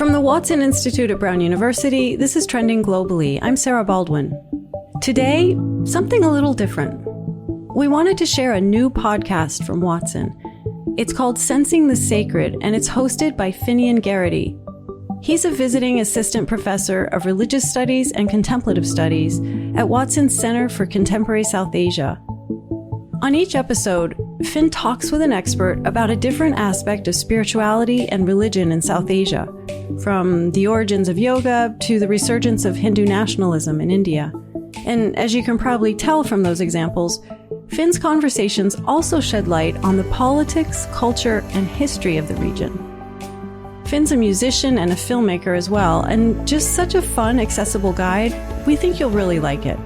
From the Watson Institute at Brown University, this is Trending Globally. I'm Sarah Baldwin. Today, something a little different. We wanted to share a new podcast from Watson. It's called Sensing the Sacred, and it's hosted by Finnian Gerety. He's a visiting assistant professor of religious studies and contemplative studies at Watson's Center for Contemporary South Asia. On each episode, Finn talks with an expert about a different aspect of spirituality and religion in South Asia, from the origins of yoga to the resurgence of Hindu nationalism in India. And as you can probably tell from those examples, Finn's conversations also shed light on the politics, culture, and history of the region. Finn's a musician and a filmmaker as well, and just such a fun, accessible guide. We think you'll really like it.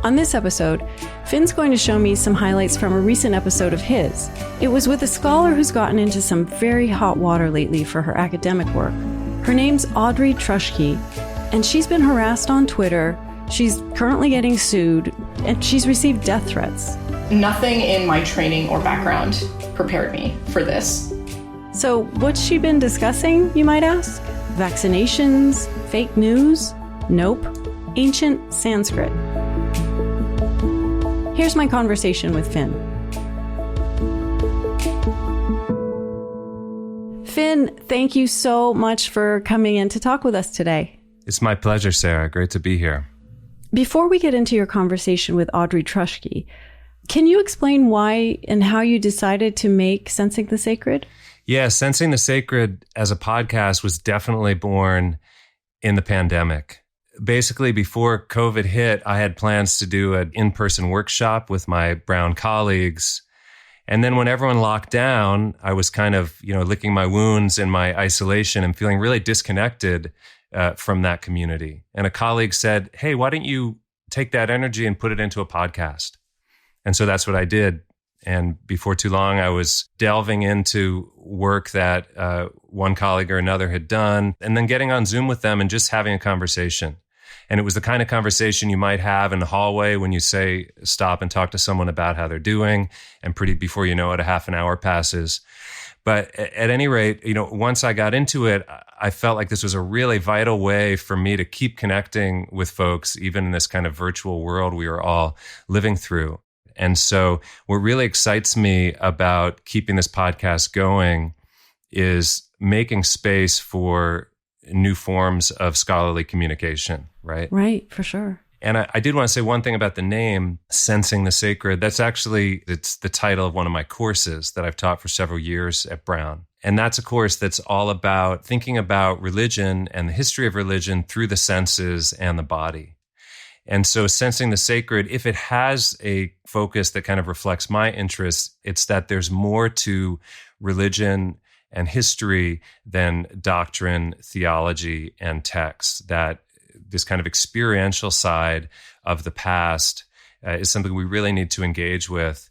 On this episode, Finn's going to show me some highlights from a recent episode of his. It was with a scholar who's gotten into some very hot water lately for her academic work. Her name's Audrey Truschke, and she's been harassed on Twitter. She's currently getting sued, and she's received death threats. Nothing in my training or background prepared me for this. So what's she been discussing, you might ask? Vaccinations? Fake news? Nope. Ancient Sanskrit. Here's my conversation with Finn. Finn, thank you so much for coming in to talk with us today. It's my pleasure, Sarah. Great to be here. Before we get into your conversation with Audrey Truschke, can you explain why and how you decided to make Sensing the Sacred? Yeah, Sensing the Sacred as a podcast was definitely born in the pandemic. Basically, before COVID hit, I had plans to do an in-person workshop with my Brown colleagues. And then when everyone locked down, I was kind of, licking my wounds in my isolation and feeling really disconnected from that community. And a colleague said, hey, why don't you take that energy and put it into a podcast? And so that's what I did. And before too long, I was delving into work that one colleague or another had done, and then getting on Zoom with them and just having a conversation. And it was the kind of conversation you might have in the hallway when you say, stop and talk to someone about how they're doing. And before you know it, a half an hour passes. But at any rate, once I got into it, I felt like this was a really vital way for me to keep connecting with folks, even in this kind of virtual world we are all living through. And so what really excites me about keeping this podcast going is making space for new forms of scholarly communication, right? Right, for sure. And I did want to say one thing about the name, Sensing the Sacred. It's the title of one of my courses that I've taught for several years at Brown. And that's a course that's all about thinking about religion and the history of religion through the senses and the body. And so Sensing the Sacred, if it has a focus that kind of reflects my interests, it's that there's more to religion and history than doctrine, theology, and text. That this kind of experiential side of the past is something we really need to engage with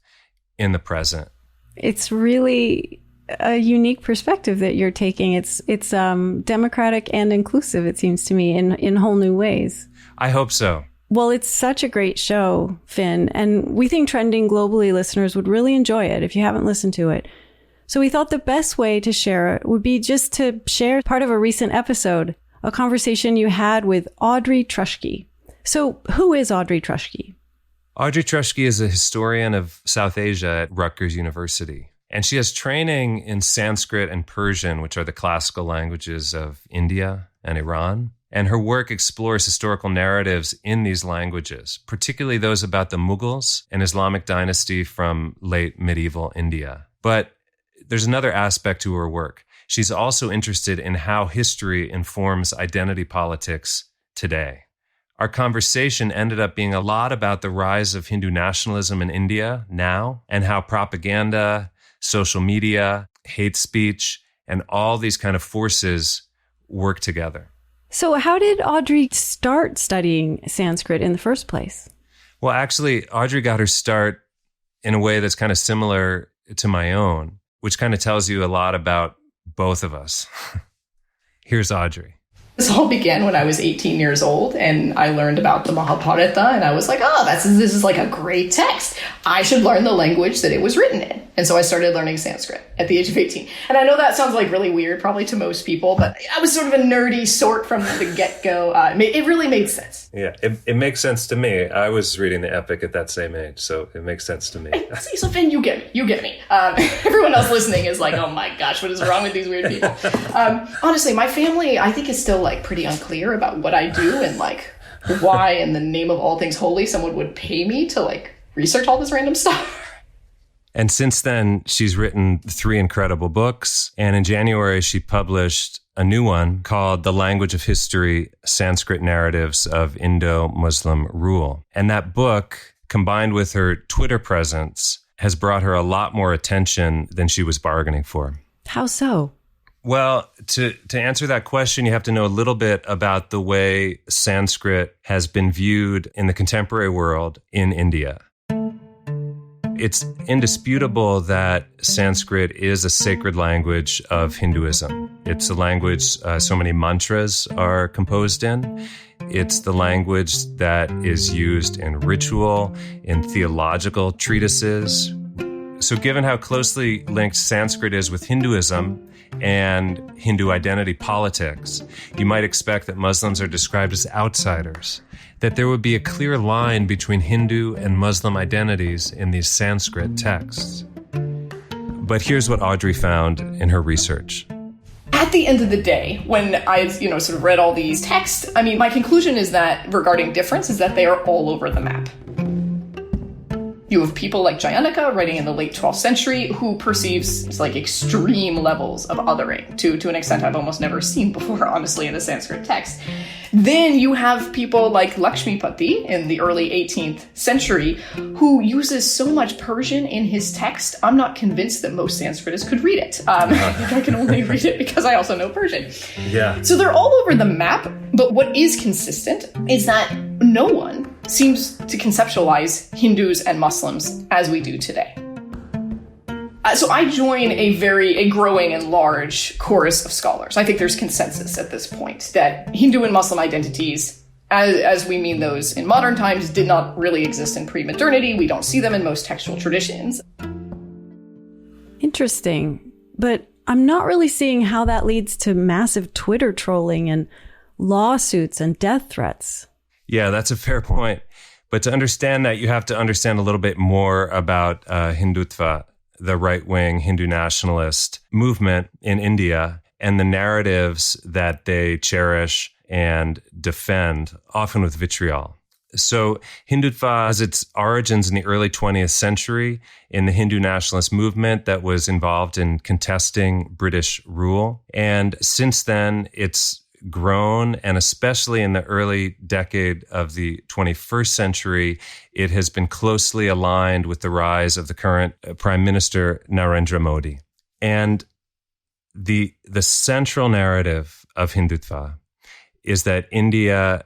in the present. It's really a unique perspective that you're taking. It's democratic and inclusive, it seems to me, in whole new ways. I hope so. Well, it's such a great show, Finn, and we think Trending Globally listeners would really enjoy it if you haven't listened to it. So we thought the best way to share it would be just to share part of a recent episode, a conversation you had with Audrey Truschke. So who is Audrey Truschke? Audrey Truschke is a historian of South Asia at Rutgers University. And she has training in Sanskrit and Persian, which are the classical languages of India and Iran. And her work explores historical narratives in these languages, particularly those about the Mughals, an Islamic dynasty from late medieval India. But there's another aspect to her work. She's also interested in how history informs identity politics today. Our conversation ended up being a lot about the rise of Hindu nationalism in India now, and how propaganda, social media, hate speech, and all these kind of forces work together. So how did Audrey start studying Sanskrit in the first place? Well, actually, Audrey got her start in a way that's kind of similar to my own, which kind of tells you a lot about both of us. Here's Audrey. This all began when I was 18 years old, and I learned about the Mahabharata, and I was like, this is like a great text. I should learn the language that it was written in. And so I started learning Sanskrit at the age of 18. And I know that sounds like really weird, probably to most people, but I was sort of a nerdy sort from the get-go. It really made sense. Yeah, it makes sense to me. I was reading the epic at that same age, so it makes sense to me. See, so Finn, you get me. Everyone else listening is like, oh my gosh, what is wrong with these weird people? Honestly, my family, I think, is still like pretty unclear about what I do and like why in the name of all things holy someone would pay me to like research all this random stuff. And since then, she's written 3 incredible books. And in January, she published a new one called The Language of History, Sanskrit Narratives of Indo-Muslim Rule. And that book, combined with her Twitter presence, has brought her a lot more attention than she was bargaining for. How so? Well, to answer that question, you have to know a little bit about the way Sanskrit has been viewed in the contemporary world in India. It's indisputable that Sanskrit is a sacred language of Hinduism. It's a language so many mantras are composed in. It's the language that is used in ritual, in theological treatises. So given how closely linked Sanskrit is with Hinduism and Hindu identity politics, you might expect that Muslims are described as outsiders, that there would be a clear line between Hindu and Muslim identities in these Sanskrit texts. But here's what Audrey found in her research. At the end of the day, when I, sort of read all these texts, my conclusion is that regarding difference is that they are all over the map. You have people like Jayanaka writing in the late 12th century who perceives like extreme levels of othering to an extent I've almost never seen before, honestly, in a Sanskrit text. Then you have people like Lakshmipati in the early 18th century who uses so much Persian in his text, I'm not convinced that most Sanskritists could read it. I think I can only read it because I also know Persian. Yeah. So they're all over the map, but what is consistent is that no one seems to conceptualize Hindus and Muslims as we do today. So I join a growing and large chorus of scholars. I think there's consensus at this point that Hindu and Muslim identities, as we mean those in modern times, did not really exist in pre-modernity. We don't see them in most textual traditions. Interesting. But I'm not really seeing how that leads to massive Twitter trolling and lawsuits and death threats. Yeah, that's a fair point. But to understand that, you have to understand a little bit more about Hindutva, the right-wing Hindu nationalist movement in India, and the narratives that they cherish and defend, often with vitriol. So Hindutva has its origins in the early 20th century in the Hindu nationalist movement that was involved in contesting British rule. And since then, it's grown, and especially in the early decade of the 21st century, it has been closely aligned with the rise of the current Prime Minister Narendra Modi. And the central narrative of Hindutva is that India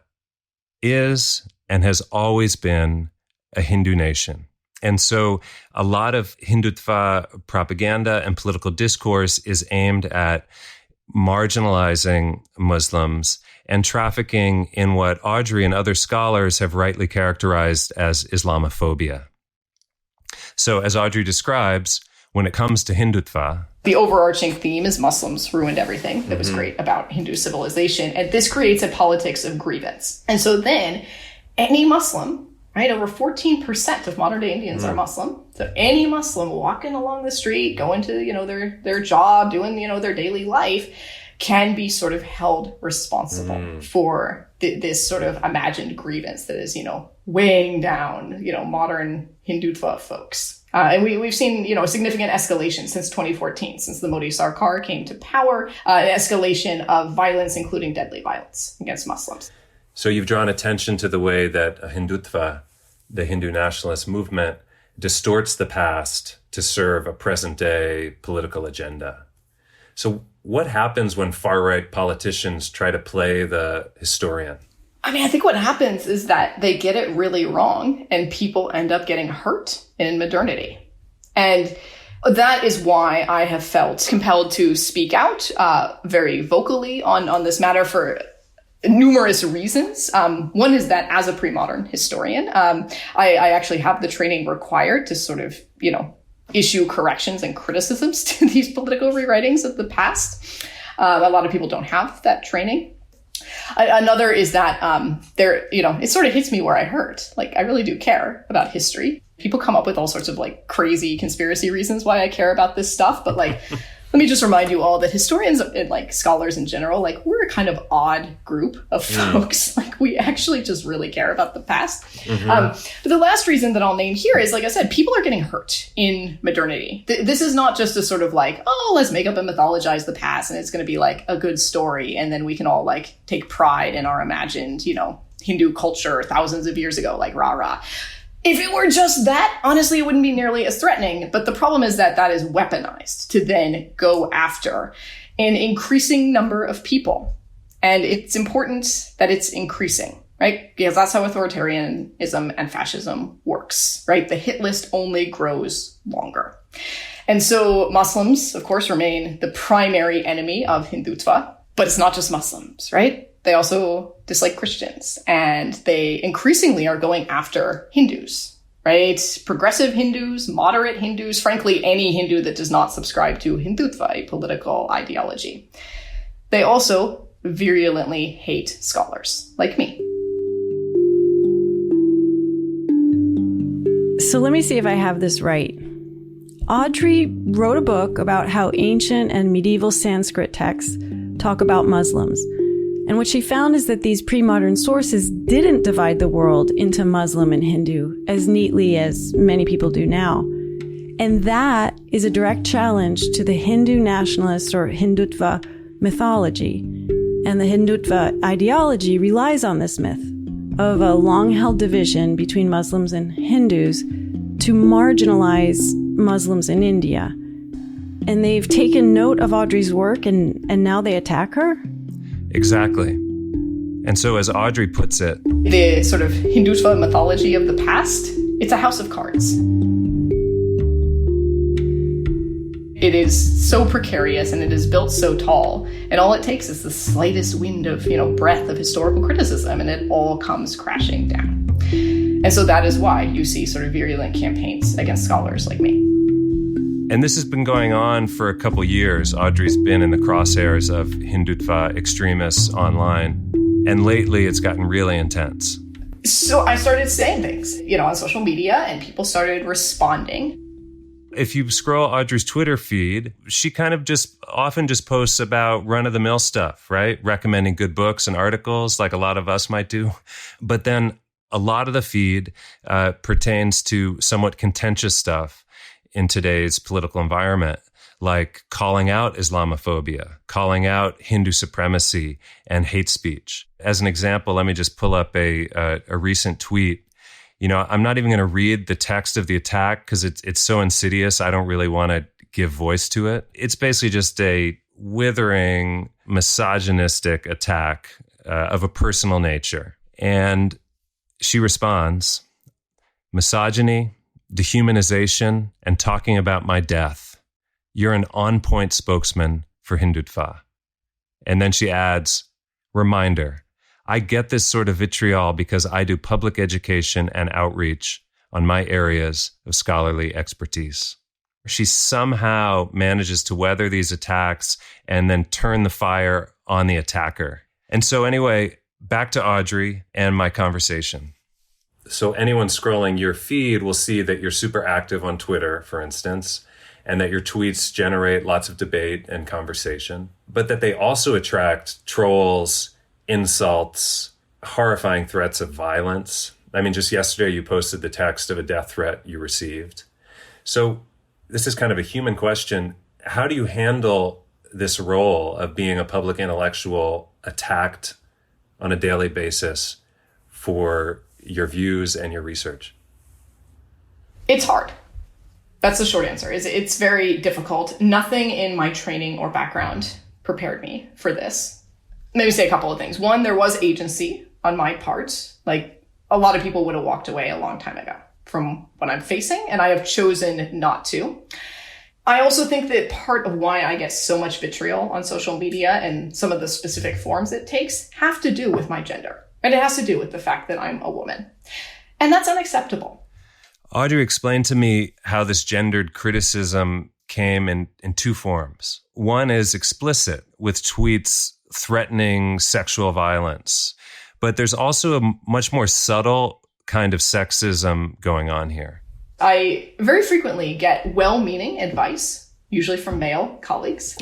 is and has always been a Hindu nation. And so a lot of Hindutva propaganda and political discourse is aimed at marginalizing Muslims and trafficking in what Audrey and other scholars have rightly characterized as Islamophobia. So as Audrey describes, when it comes to Hindutva, the overarching theme is Muslims ruined everything that was great about Hindu civilization. And this creates a politics of grievance. And so then any Muslim, right, over 14% of modern day Indians are Muslim. So any Muslim walking along the street, going to, their job, doing, their daily life, can be sort of held responsible for this sort of imagined grievance that is, weighing down, modern Hindutva folks. And we've seen, a significant escalation since 2014, since the Modi Sarkar came to power, an escalation of violence, including deadly violence against Muslims. So you've drawn attention to the way that Hindutva, the Hindu nationalist movement, distorts the past to serve a present-day political agenda. So what happens when far-right politicians try to play the historian? I think what happens is that they get it really wrong and people end up getting hurt in modernity. And that is why I have felt compelled to speak out very vocally on this matter for numerous reasons. One is that as a pre-modern historian, I actually have the training required to sort of, issue corrections and criticisms to these political rewritings of the past. A lot of people don't have that training. Another is that it sort of hits me where I hurt. Like, I really do care about history. People come up with all sorts of like crazy conspiracy reasons why I care about this stuff. But like, let me just remind you all that historians and like scholars in general, like, we're a kind of odd group of folks. Like, we actually just really care about the past. But the last reason that I'll name here is, like I said, people are getting hurt in modernity. This is not just a sort of like, oh, let's make up and mythologize the past and it's going to be like a good story. And then we can all like take pride in our imagined, Hindu culture thousands of years ago, like rah rah. If it were just that, honestly, it wouldn't be nearly as threatening. But the problem is that that is weaponized to then go after an increasing number of people. And it's important that it's increasing, right? Because that's how authoritarianism and fascism works, right? The hit list only grows longer. And so Muslims, of course, remain the primary enemy of Hindutva. But it's not just Muslims, right? They also dislike Christians, and they increasingly are going after Hindus, right? Progressive Hindus, moderate Hindus, frankly, any Hindu that does not subscribe to Hindutva, a political ideology. They also virulently hate scholars like me. So let me see if I have this right. Audrey wrote a book about how ancient and medieval Sanskrit texts talk about Muslims. And what she found is that these pre-modern sources didn't divide the world into Muslim and Hindu as neatly as many people do now. And that is a direct challenge to the Hindu nationalist or Hindutva mythology. And the Hindutva ideology relies on this myth of a long-held division between Muslims and Hindus to marginalize Muslims in India. And they've taken note of Audrey's work and now they attack her? Exactly. And so, as Audrey puts it, the sort of Hindutva mythology of the past, it's a house of cards. It is so precarious and it is built so tall, and all it takes is the slightest wind of, breath of historical criticism, and it all comes crashing down. And so that is why you see sort of virulent campaigns against scholars like me. And this has been going on for a couple years. Audrey's been in the crosshairs of Hindutva extremists online. And lately, it's gotten really intense. So I started saying things, on social media, and people started responding. If you scroll Audrey's Twitter feed, she kind of often posts about run-of-the-mill stuff, right? Recommending good books and articles like a lot of us might do. But then a lot of the feed pertains to somewhat contentious stuff in today's political environment, like calling out Islamophobia, calling out Hindu supremacy and hate speech. As an example, let me just pull up a recent tweet. I'm not even going to read the text of the attack because it's so insidious. I don't really want to give voice to it. It's basically just a withering, misogynistic attack of a personal nature. And she responds, misogyny, dehumanization, and talking about my death. You're an on-point spokesman for Hindutva. And then she adds, reminder, I get this sort of vitriol because I do public education and outreach on my areas of scholarly expertise. She somehow manages to weather these attacks and then turn the fire on the attacker. And so anyway, back to Audrey and my conversation. So anyone scrolling your feed will see that you're super active on Twitter, for instance, and that your tweets generate lots of debate and conversation, but that they also attract trolls, insults, horrifying threats of violence. I mean, just yesterday you posted the text of a death threat you received. So this is kind of a human question. How do you handle this role of being a public intellectual attacked on a daily basis for your views and your research? It's hard. That's the short answer. It's very difficult. Nothing in my training or background prepared me for this. Let me say a couple of things. One, there was agency on my part. Like, a lot of people would have walked away a long time ago from what I'm facing, and I have chosen not to. I also think that part of why I get so much vitriol on social media and some of the specific forms it takes have to do with my gender. And it has to do with the fact that I'm a woman. And that's unacceptable. Audrey explained to me how this gendered criticism came in two forms. One is explicit, with tweets threatening sexual violence. But there's also a much more subtle kind of sexism going on here. I very frequently get well-meaning advice, usually from male colleagues,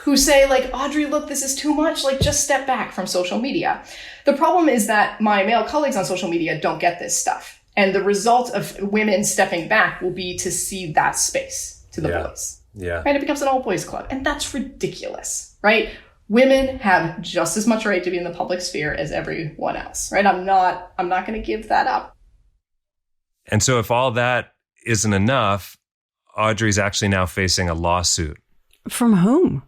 who say, like, Audrey, look, this is too much. Like, just step back from social media. The problem is that my male colleagues on social media don't get this stuff. And the result of women stepping back will be to see that space to the boys. Yeah. Right? It becomes an all-boys club. And that's ridiculous, right? Women have just as much right to be in the public sphere as everyone else, right? I'm not going to give that up. And so if all that isn't enough, Audrey's actually now facing a lawsuit. From whom?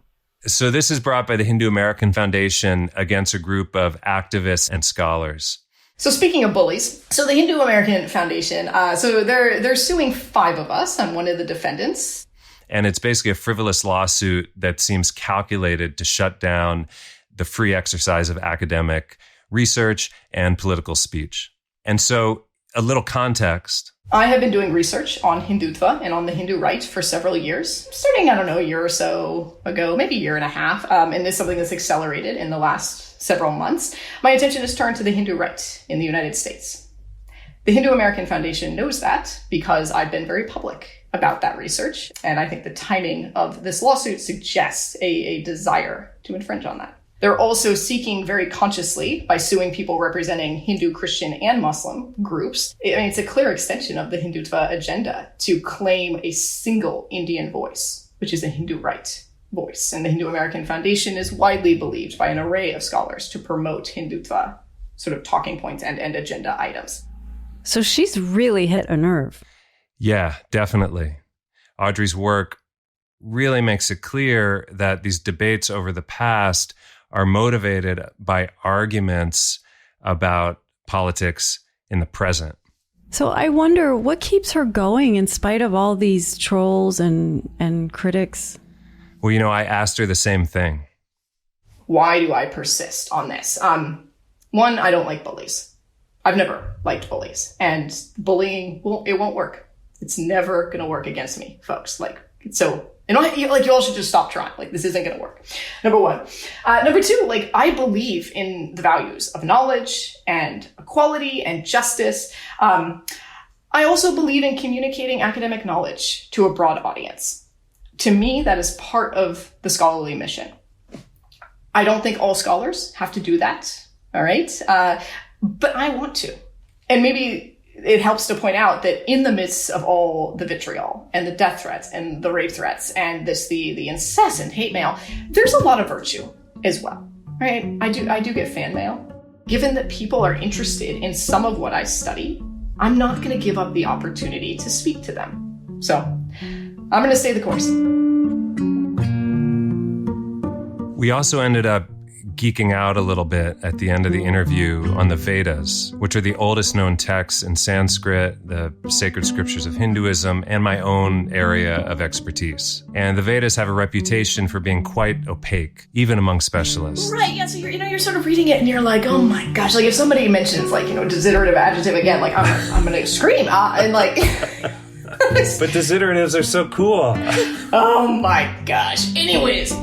So this is brought by the Hindu American Foundation against a group of activists and scholars. So speaking of bullies, so the Hindu American Foundation, so they're suing 5 of us. I'm one of the defendants. And it's basically a frivolous lawsuit that seems calculated to shut down the free exercise of academic research and political speech. And so a little context. I have been doing research on Hindutva and on the Hindu right for several years, starting, I don't know, a year or so ago, maybe a year and a half. And this is something that's accelerated in the last several months. My attention has turned to the Hindu right in the United States. The Hindu American Foundation knows that because I've been very public about that research. And I think the timing of this lawsuit suggests a desire to infringe on that. They're also seeking very consciously, by suing people representing Hindu, Christian, and Muslim groups, I mean, it's a clear extension of the Hindutva agenda to claim a single Indian voice, which is a Hindu right voice. And the Hindu American Foundation is widely believed by an array of scholars to promote Hindutva sort of talking points and agenda items. So she's really hit a nerve. Yeah, definitely. Audrey's work really makes it clear that these debates over the past are motivated by arguments about politics in the present. So I wonder what keeps her going in spite of all these trolls and critics. Well, you know, I asked her the same thing. Why do I persist on this? One, I don't like bullies. I've never liked bullies. And bullying, it won't work. It's never going to work against me, folks. You all should just stop trying. Like, this isn't going to work. Number one. Number two, I believe in the values of knowledge and equality and justice. I also believe in communicating academic knowledge to a broad audience. To me, that is part of the scholarly mission. I don't think all scholars have to do that. All right. But I want to. And maybe it helps to point out that in the midst of all the vitriol and the death threats and the rape threats and the incessant hate mail, there's a lot of virtue as well, right? I do get fan mail. Given that people are interested in some of what I study, I'm not going to give up the opportunity to speak to them. So I'm going to stay the course. We also ended up geeking out a little bit at the end of the interview on the Vedas, which are the oldest known texts in Sanskrit, the sacred scriptures of Hinduism, and my own area of expertise. And the Vedas have a reputation for being quite opaque, even among specialists. Right, yeah, so you're sort of reading it and you're like, oh my gosh, if somebody mentions desiderative adjective again, I'm going to scream, and But desiderativs are so cool. Oh my gosh. Anyways.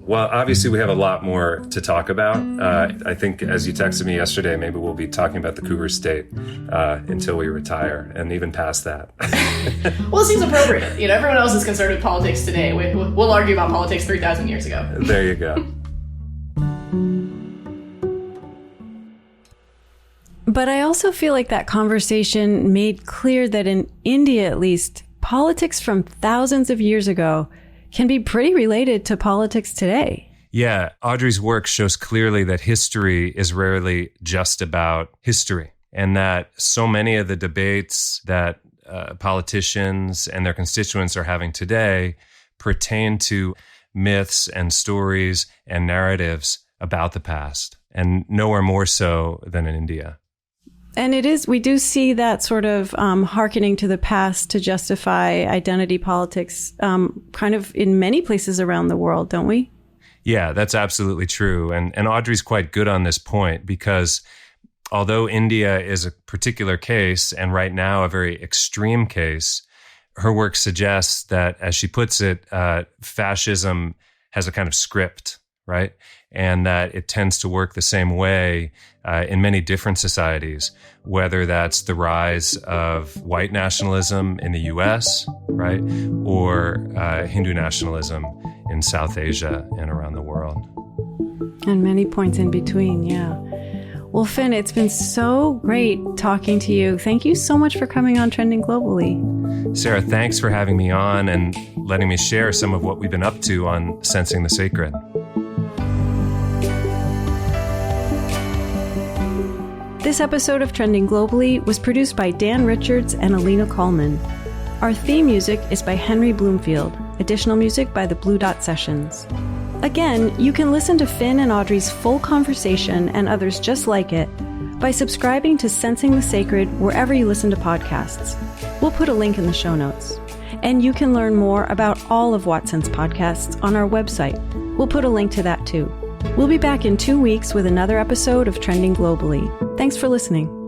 Well, obviously, we have a lot more to talk about. I think, as you texted me yesterday, maybe we'll be talking about the Cougar State until we retire, and even past that. Well, it seems appropriate. Everyone else is concerned with politics today. We'll argue about politics 3,000 years ago. There you go. But I also feel like that conversation made clear that in India, at least, politics from thousands of years ago can be pretty related to politics today. Yeah, Audrey's work shows clearly that history is rarely just about history, and that so many of the debates that politicians and their constituents are having today pertain to myths and stories and narratives about the past, and nowhere more so than in India. And we do see that sort of hearkening to the past to justify identity politics kind of in many places around the world, don't we? Yeah, that's absolutely true. And Audrey's quite good on this point because although India is a particular case, and right now a very extreme case, her work suggests that, as she puts it, fascism has a kind of script, right? And that it tends to work the same way in many different societies, whether that's the rise of white nationalism in the US, right? Or Hindu nationalism in South Asia and around the world. And many points in between, yeah. Well, Finn, it's been so great talking to you. Thank you so much for coming on Trending Globally. Sarah, thanks for having me on and letting me share some of what we've been up to on Sensing the Sacred. This episode of Trending Globally was produced by Dan Richards and Alina Coleman. Our theme music is by Henry Bloomfield. Additional music by the Blue Dot Sessions. Again, you can listen to Finn and Audrey's full conversation and others just like it by subscribing to Sensing the Sacred wherever you listen to podcasts. We'll put a link in the show notes. And you can learn more about all of Watson's podcasts on our website. We'll put a link to that too. We'll be back in 2 weeks with another episode of Trending Globally. Thanks for listening.